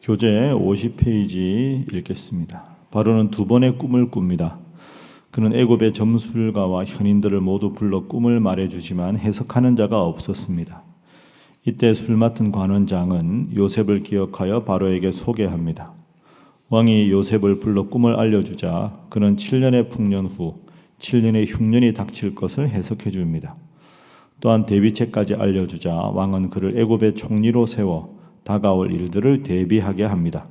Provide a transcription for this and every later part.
교재 50페이지 읽겠습니다. 바로는 두 번의 꿈을 꿉니다. 그는 애굽의 점술가와 현인들을 모두 불러 꿈을 말해주지만 해석하는 자가 없었습니다. 이때 술 맡은 관원장은 요셉을 기억하여 바로에게 소개합니다. 왕이 요셉을 불러 꿈을 알려주자 그는 7년의 풍년 후 7년의 흉년이 닥칠 것을 해석해 줍니다. 또한 대비책까지 알려주자 왕은 그를 애굽의 총리로 세워 다가올 일들을 대비하게 합니다.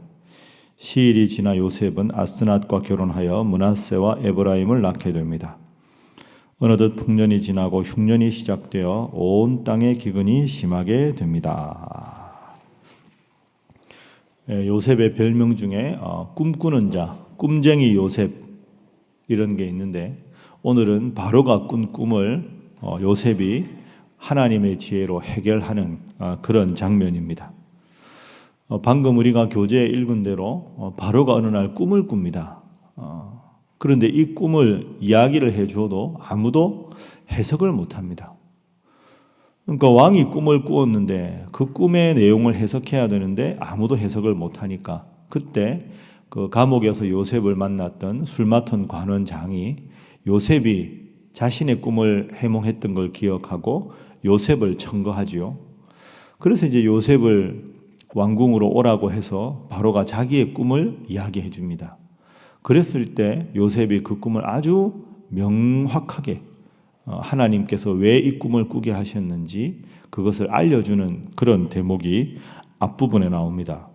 시일이 지나 요셉은 아스낫과 결혼하여 므낫세와 에브라임을 낳게 됩니다. 어느덧 풍년이 지나고 흉년이 시작되어 온 땅에 기근이 심하게 됩니다. 요셉의 별명 중에 꿈꾸는 자, 꿈쟁이 요셉 이런 게 있는데 오늘은 바로가 꾼 꿈을 요셉이 하나님의 지혜로 해결하는 그런 장면입니다. 방금 우리가 교재에 읽은 대로 바로가 어느 날 꿈을 꿉니다. 그런데 이 꿈을 이야기를 해줘도 아무도 해석을 못합니다. 그러니까 왕이 꿈을 꾸었는데 그 꿈의 내용을 해석해야 되는데 아무도 해석을 못하니까 그때 그 감옥에서 요셉을 만났던 술 맡은 관원장이 요셉이 자신의 꿈을 해몽했던 걸 기억하고 요셉을 청거하지요. 그래서 이제 요셉을 왕궁으로 오라고 해서 바로가 자기의 꿈을 이야기해 줍니다. 그랬을 때 요셉이 그 꿈을 아주 명확하게 하나님께서 왜 이 꿈을 꾸게 하셨는지 그것을 알려주는 그런 대목이 앞부분에 나옵니다.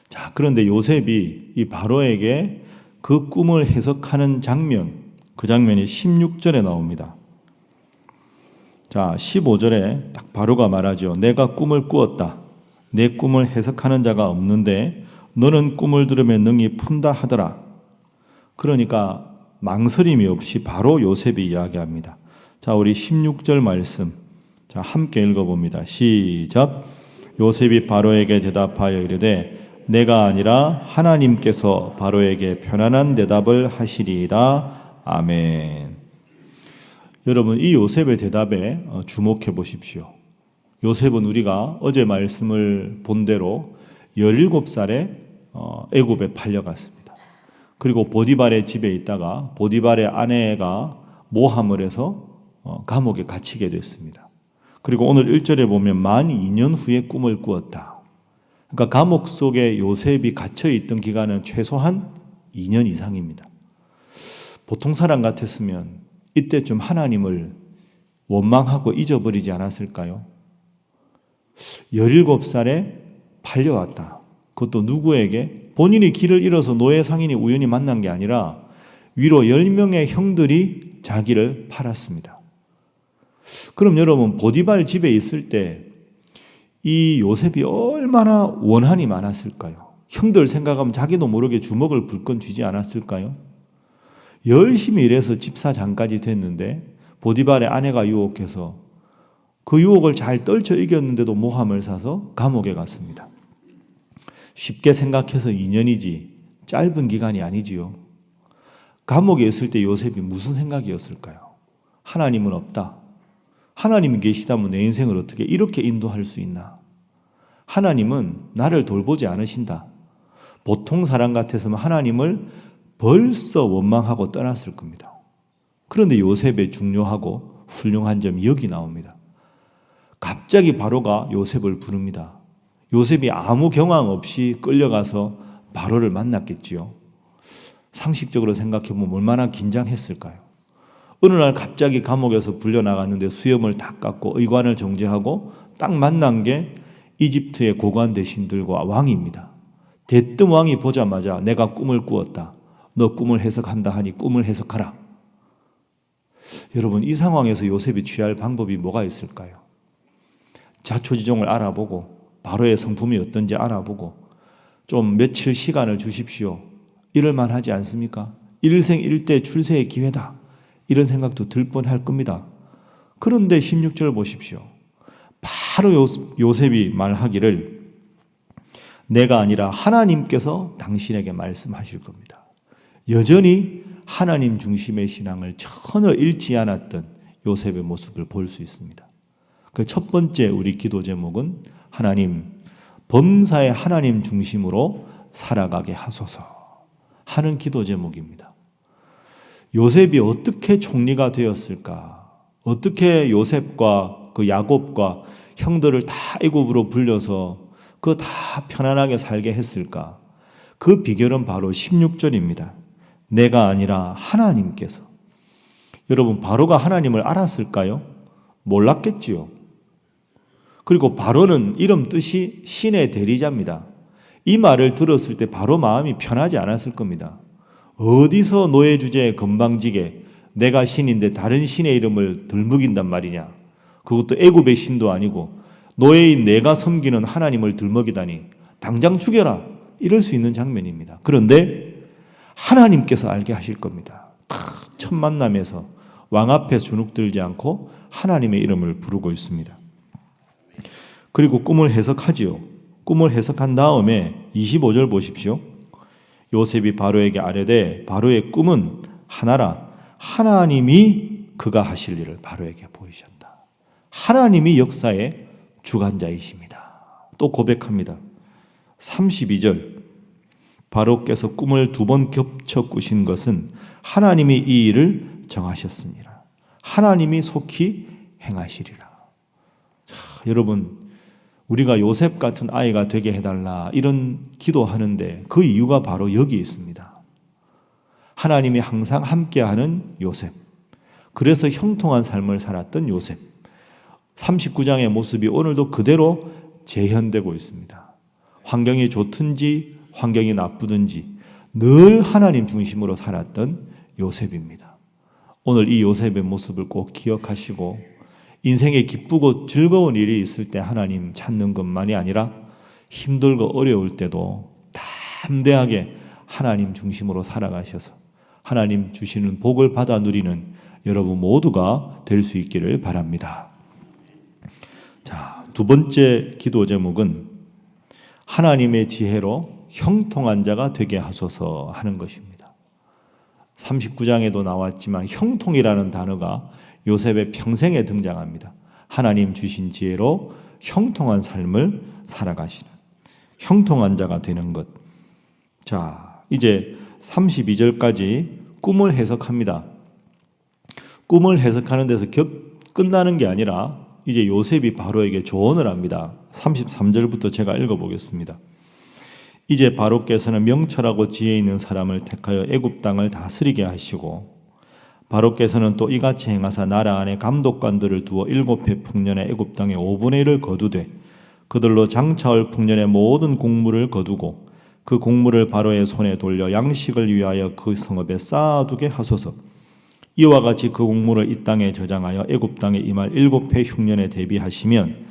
자, 그런데 요셉이 이 바로에게 그 꿈을 해석하는 장면, 그 장면이 16절에 나옵니다. 자, 15절에 딱 바로가 말하죠. 내가 꿈을 꾸었다. 내 꿈을 해석하는 자가 없는데 너는 꿈을 들으면 능히 푼다 하더라. 그러니까 망설임이 없이 바로 요셉이 이야기합니다. 자, 우리 16절 말씀 자 함께 읽어봅니다. 시작. 요셉이 바로에게 대답하여 이르되 내가 아니라 하나님께서 바로에게 편안한 대답을 하시리이다. 아멘. 여러분, 이 요셉의 대답에 주목해 보십시오. 요셉은 우리가 어제 말씀을 본 대로 17살에 애굽에 팔려갔습니다. 그리고 보디발의 집에 있다가 보디발의 아내가 모함을 해서 감옥에 갇히게 됐습니다. 그리고 오늘 1절에 보면 만 2년 후에 꿈을 꾸었다. 그러니까 감옥 속에 요셉이 갇혀 있던 기간은 최소한 2년 이상입니다. 보통 사람 같았으면 이때쯤 하나님을 원망하고 잊어버리지 않았을까요? 17살에 팔려왔다. 그것도 누구에게? 본인이 길을 잃어서 노예 상인이 우연히 만난 게 아니라 위로 10명의 형들이 자기를 팔았습니다. 그럼 여러분, 보디발 집에 있을 때 이 요셉이 얼마나 원한이 많았을까요? 형들 생각하면 자기도 모르게 주먹을 불끈 쥐지 않았을까요? 열심히 일해서 집사장까지 됐는데 보디발의 아내가 유혹해서 그 유혹을 잘 떨쳐 이겼는데도 모함을 사서 감옥에 갔습니다. 쉽게 생각해서 2년이지 짧은 기간이 아니지요. 감옥에 있을 때 요셉이 무슨 생각이었을까요? 하나님은 없다. 하나님이 계시다면 내 인생을 어떻게 이렇게 인도할 수 있나? 하나님은 나를 돌보지 않으신다. 보통 사람 같았으면 하나님을 벌써 원망하고 떠났을 겁니다. 그런데 요셉의 중요하고 훌륭한 점이 여기 나옵니다. 갑자기 바로가 요셉을 부릅니다. 요셉이 아무 경황 없이 끌려가서 바로를 만났겠지요. 상식적으로 생각해보면 얼마나 긴장했을까요? 어느 날 갑자기 감옥에서 불려나갔는데 수염을 다 깎고 의관을 정제하고 딱 만난 게 이집트의 고관 대신들과 왕입니다. 대뜸 왕이 보자마자 내가 꿈을 꾸었다. 너 꿈을 해석한다 하니 꿈을 해석하라. 여러분, 이 상황에서 요셉이 취할 방법이 뭐가 있을까요? 자초지종을 알아보고 바로의 성품이 어떤지 알아보고 좀 며칠 시간을 주십시오. 이럴만 하지 않습니까? 일생일대 출세의 기회다. 이런 생각도 들 뻔할 겁니다. 그런데 16절 보십시오. 바로 요셉이 말하기를 내가 아니라 하나님께서 당신에게 말씀하실 겁니다. 여전히 하나님 중심의 신앙을 전혀 잃지 않았던 요셉의 모습을 볼 수 있습니다. 그 첫 번째 우리 기도 제목은 하나님, 범사의 하나님 중심으로 살아가게 하소서 하는 기도 제목입니다. 요셉이 어떻게 총리가 되었을까? 어떻게 요셉과 그 야곱과 형들을 다 애굽으로 불려서 그 다 편안하게 살게 했을까? 그 비결은 바로 16절입니다. 내가 아니라 하나님께서. 여러분, 바로가 하나님을 알았을까요? 몰랐겠지요. 그리고 바로는 이름 뜻이 신의 대리자입니다. 이 말을 들었을 때 바로 마음이 편하지 않았을 겁니다. 어디서 노예 주제에 건방지게 내가 신인데 다른 신의 이름을 들먹인단 말이냐. 그것도 애굽의 신도 아니고 노예인 내가 섬기는 하나님을 들먹이다니 당장 죽여라. 이럴 수 있는 장면입니다. 그런데 하나님께서 알게 하실 겁니다. 첫 만남에서 왕 앞에 주눅들지 않고 하나님의 이름을 부르고 있습니다. 그리고 꿈을 해석하지요. 꿈을 해석한 다음에 25절 보십시오. 요셉이 바로에게 아뢰되 바로의 꿈은 하나라. 하나님이 그가 하실 일을 바로에게 보이셨다. 하나님이 역사의 주관자이십니다. 또 고백합니다. 32절 바로께서 꿈을 2번 겹쳐 꾸신 것은 하나님이 이 일을 정하셨습니다. 하나님이 속히 행하시리라. 자, 여러분, 우리가 요셉 같은 아이가 되게 해달라 이런 기도하는데 그 이유가 바로 여기 있습니다. 하나님이 항상 함께하는 요셉. 그래서 형통한 삶을 살았던 요셉. 39장의 모습이 오늘도 그대로 재현되고 있습니다. 환경이 좋든지 환경이 나쁘든지 늘 하나님 중심으로 살았던 요셉입니다. 오늘 이 요셉의 모습을 꼭 기억하시고 인생에 기쁘고 즐거운 일이 있을 때 하나님 찾는 것만이 아니라 힘들고 어려울 때도 담대하게 하나님 중심으로 살아가셔서 하나님 주시는 복을 받아 누리는 여러분 모두가 될 수 있기를 바랍니다. 자, 2번째 기도 제목은 하나님의 지혜로 형통한 자가 되게 하소서 하는 것입니다. 39장에도 나왔지만 형통이라는 단어가 요셉의 평생에 등장합니다. 하나님 주신 지혜로 형통한 삶을 살아가시는 형통한 자가 되는 것. 자, 이제 32절까지 꿈을 해석합니다. 꿈을 해석하는 데서 끝나는 게 아니라 이제 요셉이 바로에게 조언을 합니다. 33절부터 제가 읽어보겠습니다. 이제 바로께서는 명철하고 지혜 있는 사람을 택하여 애굽 땅을 다스리게 하시고 바로께서는 또 이같이 행하사 나라 안에 감독관들을 두어 7해 풍년의 애굽 땅의 5분의 1을 거두되 그들로 장차올 풍년의 모든 곡물을 거두고 그 곡물을 바로의 손에 돌려 양식을 위하여 그 성읍에 쌓아두게 하소서. 이와 같이 그 곡물을 이 땅에 저장하여 애굽 땅에 임할 7해 흉년에 대비하시면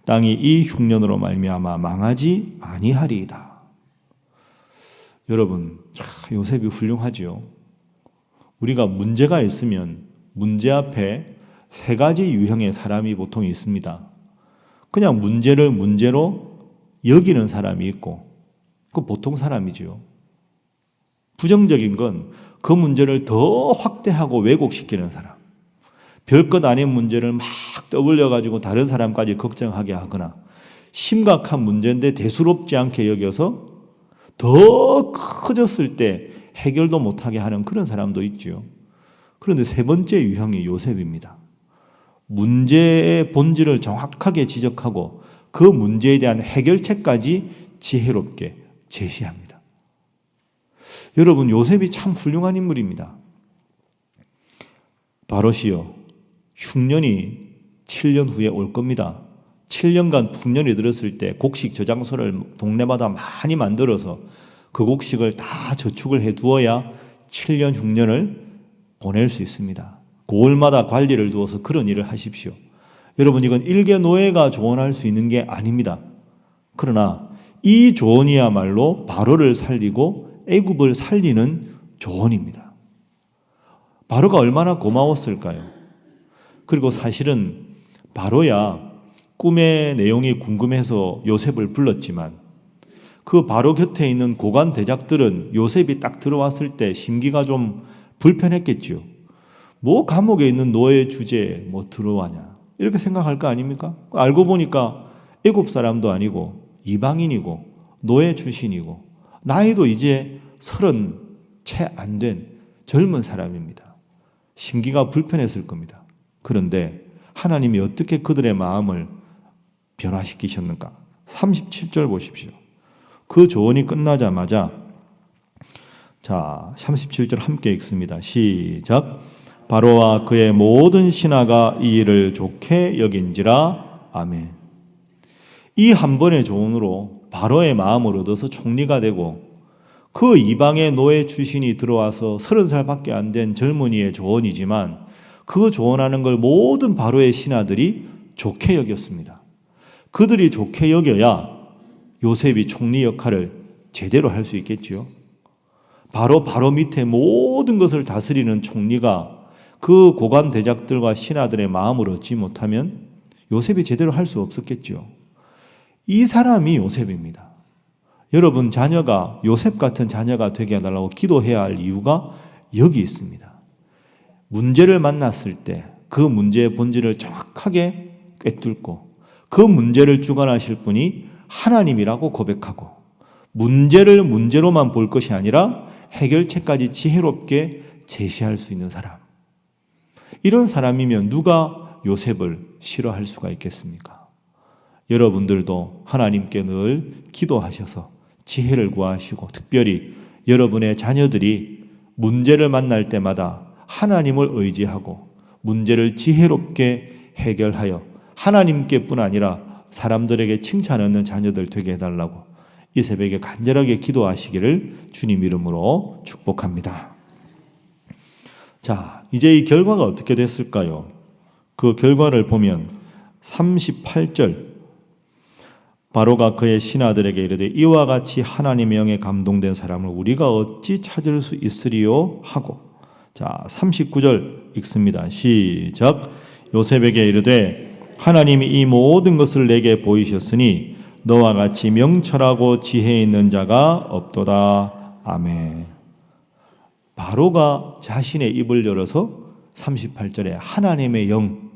땅이 이 흉년으로 말미암아 망하지 아니하리이다. 여러분, 요셉이 훌륭하지요. 우리가 문제가 있으면 문제 앞에 3가지 유형의 사람이 보통 있습니다. 그냥 문제를 문제로 여기는 사람이 있고 그 보통 사람이지요. 부정적인 건 그 문제를 더 확대하고 왜곡시키는 사람. 별것 아닌 문제를 막 떠올려가지고 다른 사람까지 걱정하게 하거나 심각한 문제인데 대수롭지 않게 여겨서 더 커졌을 때 해결도 못하게 하는 그런 사람도 있죠. 그런데 3번째 유형이 요셉입니다. 문제의 본질을 정확하게 지적하고 그 문제에 대한 해결책까지 지혜롭게 제시합니다. 여러분, 요셉이 참 훌륭한 인물입니다. 바로시여, 흉년이 7년 후에 올 겁니다. 7년간 풍년이 들었을 때 곡식 저장소를 동네마다 많이 만들어서 그 곡식을 다 저축을 해두어야 7년 흉년을 보낼 수 있습니다. 고을마다 관리를 두어서 그런 일을 하십시오. 여러분, 이건 일개 노예가 조언할 수 있는 게 아닙니다. 그러나 이 조언이야말로 바로를 살리고 애굽을 살리는 조언입니다. 바로가 얼마나 고마웠을까요? 그리고 사실은 바로야 꿈의 내용이 궁금해서 요셉을 불렀지만 그 바로 곁에 있는 고관 대작들은 요셉이 딱 들어왔을 때 심기가 좀 불편했겠지요. 뭐 감옥에 있는 노예 주제에 뭐 들어와냐 이렇게 생각할 거 아닙니까? 알고 보니까 애굽 사람도 아니고 이방인이고 노예 출신이고 나이도 이제 30 채 안 된 젊은 사람입니다. 심기가 불편했을 겁니다. 그런데 하나님이 어떻게 그들의 마음을 변화시키셨는가? 37절 보십시오. 그 조언이 끝나자마자 37절 함께 읽습니다. 시작. 바로와 그의 모든 신하가 이 일을 좋게 여긴지라. 아멘. 이 한 번의 조언으로 바로의 마음을 얻어서 총리가 되고 그 이방의 노예 출신이 들어와서 30살밖에 안 된 젊은이의 조언이지만 그 조언하는 걸 모든 바로의 신하들이 좋게 여겼습니다. 그들이 좋게 여겨야 요셉이 총리 역할을 제대로 할 수 있겠지요. 바로 밑에 모든 것을 다스리는 총리가 그 고관 대작들과 신하들의 마음을 얻지 못하면 요셉이 제대로 할 수 없었겠죠. 이 사람이 요셉입니다. 여러분 자녀가 요셉 같은 자녀가 되게 해달라고 기도해야 할 이유가 여기 있습니다. 문제를 만났을 때 그 문제의 본질을 정확하게 꿰뚫고 그 문제를 주관하실 분이 하나님이라고 고백하고 문제를 문제로만 볼 것이 아니라 해결책까지 지혜롭게 제시할 수 있는 사람. 이런 사람이면 누가 요셉을 싫어할 수가 있겠습니까? 여러분들도 하나님께 늘 기도하셔서 지혜를 구하시고 특별히 여러분의 자녀들이 문제를 만날 때마다 하나님을 의지하고 문제를 지혜롭게 해결하여 하나님께뿐 아니라 사람들에게 칭찬 얻는 자녀들 되게 해달라고 이 새벽에 간절하게 기도하시기를 주님 이름으로 축복합니다. 자, 이제 이 결과가 어떻게 됐을까요? 그 결과를 보면 38절 바로가 그의 신하들에게 이르되 이와 같이 하나님의 영에 감동된 사람을 우리가 어찌 찾을 수 있으리요 하고 39절 읽습니다. 시작. 요셉에게 이르되 하나님이 이 모든 것을 내게 보이셨으니 너와 같이 명철하고 지혜 있는 자가 없도다. 아멘. 바로가 자신의 입을 열어서 38절에 하나님의 영,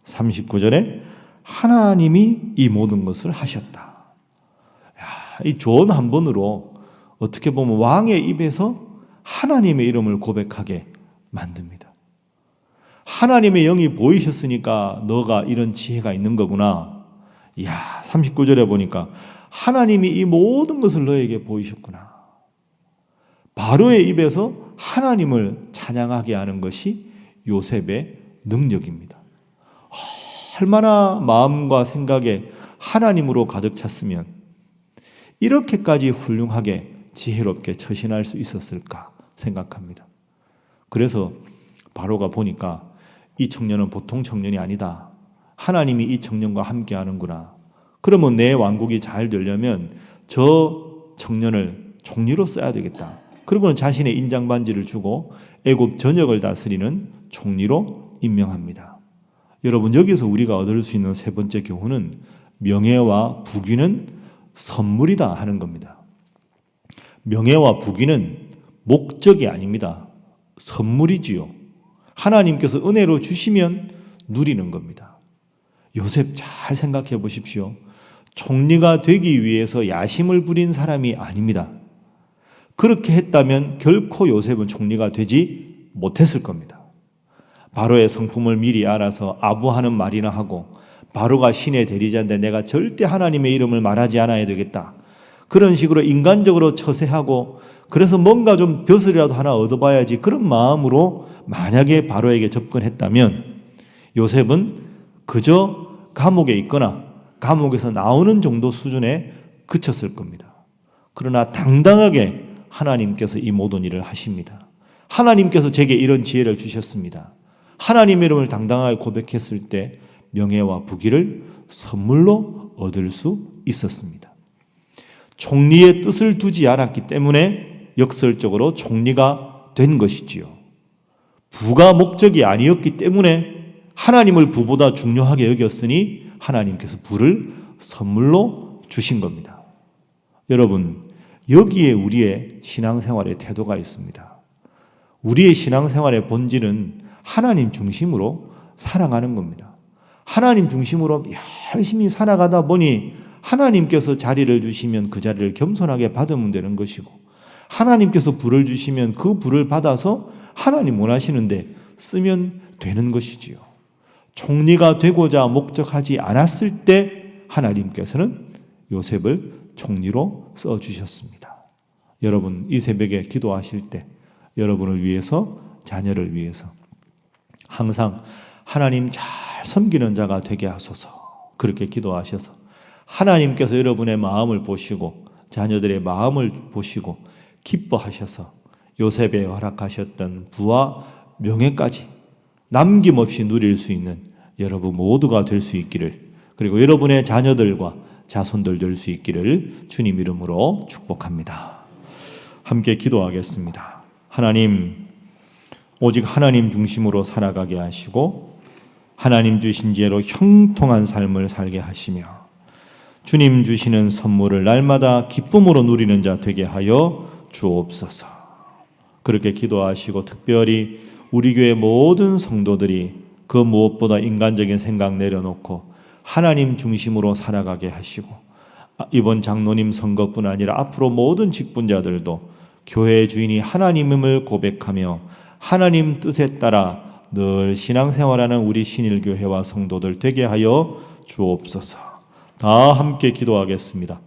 39절에 하나님이 이 모든 것을 하셨다. 이 조언 한 번으로 어떻게 보면 왕의 입에서 하나님의 이름을 고백하게 만듭니다. 하나님의 영이 보이셨으니까 너가 이런 지혜가 있는 거구나. 39절에 보니까 하나님이 이 모든 것을 너에게 보이셨구나. 바로의 입에서 하나님을 찬양하게 하는 것이 요셉의 능력입니다. 얼마나 마음과 생각에 하나님으로 가득 찼으면 이렇게까지 훌륭하게 지혜롭게 처신할 수 있었을까 생각합니다. 그래서 바로가 보니까 이 청년은 보통 청년이 아니다. 하나님이 이 청년과 함께 하는구나. 그러면 내 왕국이 잘 되려면 저 청년을 총리로 써야 되겠다. 그리고는 자신의 인장반지를 주고 애굽 전역을 다스리는 총리로 임명합니다. 여러분 여기서 우리가 얻을 수 있는 세 번째 교훈은 명예와 부귀는 선물이다 하는 겁니다. 명예와 부귀는 목적이 아닙니다. 선물이지요. 하나님께서 은혜로 주시면 누리는 겁니다. 요셉 잘 생각해 보십시오. 총리가 되기 위해서 야심을 부린 사람이 아닙니다. 그렇게 했다면 결코 요셉은 총리가 되지 못했을 겁니다. 바로의 성품을 미리 알아서 아부하는 말이나 하고 바로가 신의 대리자인데 내가 절대 하나님의 이름을 말하지 않아야 되겠다. 그런 식으로 인간적으로 처세하고 그래서 뭔가 좀 벼슬이라도 하나 얻어봐야지 그런 마음으로 만약에 바로에게 접근했다면 요셉은 그저 감옥에 있거나 감옥에서 나오는 정도 수준에 그쳤을 겁니다. 그러나 당당하게 하나님께서 이 모든 일을 하십니다. 하나님께서 제게 이런 지혜를 주셨습니다. 하나님의 이름을 당당하게 고백했을 때 명예와 부귀를 선물로 얻을 수 있었습니다. 총리의 뜻을 두지 않았기 때문에 역설적으로 총리가 된 것이지요. 부가 목적이 아니었기 때문에 하나님을 부보다 중요하게 여겼으니 하나님께서 부를 선물로 주신 겁니다. 여러분, 여기에 우리의 신앙생활의 태도가 있습니다. 우리의 신앙생활의 본질은 하나님 중심으로 살아가는 겁니다. 하나님 중심으로 열심히 살아가다 보니 하나님께서 자리를 주시면 그 자리를 겸손하게 받으면 되는 것이고, 하나님께서 불을 주시면 그 불을 받아서 하나님 원하시는데 쓰면 되는 것이지요. 총리가 되고자 목적하지 않았을 때 하나님께서는 요셉을 총리로 써주셨습니다. 여러분, 이 새벽에 기도하실 때 여러분을 위해서, 자녀를 위해서 항상 하나님 잘 섬기는 자가 되게 하소서, 그렇게 기도하셔서 하나님께서 여러분의 마음을 보시고 자녀들의 마음을 보시고 기뻐하셔서 요셉에 허락하셨던 부와 명예까지 남김없이 누릴 수 있는 여러분 모두가 될 수 있기를, 그리고 여러분의 자녀들과 자손들 될 수 있기를 주님 이름으로 축복합니다. 함께 기도하겠습니다. 하나님, 오직 하나님 중심으로 살아가게 하시고 하나님 주신 지혜로 형통한 삶을 살게 하시며 주님 주시는 선물을 날마다 기쁨으로 누리는 자 되게 하여 주옵소서. 그렇게 기도하시고 특별히 우리 교회 모든 성도들이 그 무엇보다 인간적인 생각 내려놓고 하나님 중심으로 살아가게 하시고, 이번 장로님 선거뿐 아니라 앞으로 모든 직분자들도 교회의 주인이 하나님임을 고백하며 하나님 뜻에 따라 늘 신앙생활하는 우리 신일교회와 성도들 되게 하여 주옵소서. 다 함께 기도하겠습니다.